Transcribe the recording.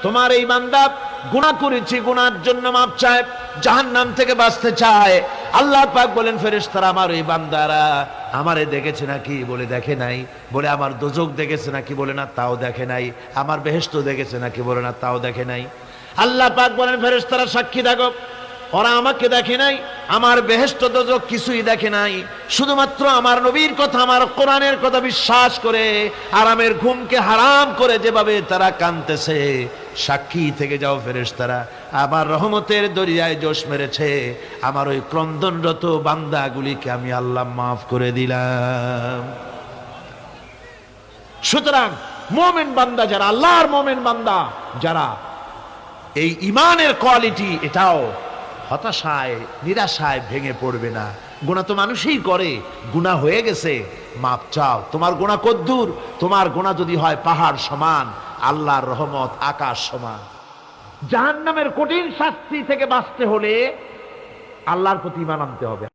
তোমার এই বান্দা গুনাহ করেছে, গুনার জন্য মাপ চায়, জাহান্নাম থেকে বাঁচতে চায়। আল্লাহ পাক বলেন, ফেরেশতারা আমার এই বান্দারা আমারে দেখেছে নাকি? বলে দেখে নাই। বলে আমার দোজখ দেখেছে নাকি? বলে না, তাও দেখে নাই। আমার বেহেশত দেখেছে নাকি? বলে না, তাও দেখে নাই। আল্লাহ পাক বলেন, ফেরেশতারা সাক্ষী থাকো, ওরা আমাকে দেখে নাই, আমার বেহেশত দোজখ কিছুই দেখে নাই, শুধুমাত্র আমার নবীর কথা, আমার কোরআনের কথা বিশ্বাস করে আরামের ঘুমকে হারাম করে যেভাবে তারা কাঁদতেছে, সাক্ষী থেকে যাও ফেরেশতারা, আমার রহমতের দরিয়ায় জোশ মেরেছে, আমার ওই ক্রন্দনরত বান্দাগুলিকে আমি আল্লাহ মাফ করে দিলাম। সুতরাং মুমিন বান্দা যারা, আল্লাহর মুমিন বান্দা যারা, এই ঈমানের কোয়ালিটি, এটাও হতাশায় নিরাশায় ভেঙে পড়বে না। গুনাহ তো মানুষই করে, গুনাহ হয়ে গেছে, মাপ চাও। তোমার গুনাহ কদ্দুর? তোমার গুনাহ যদি হয় পাহাড় সমান, আল্লাহর রহমত আকাশ সমান। জাহান্নামের কঠিন শাস্তি থেকে বাঁচতে হলে আল্লাহর প্রতি ঈমান আনতে হবে।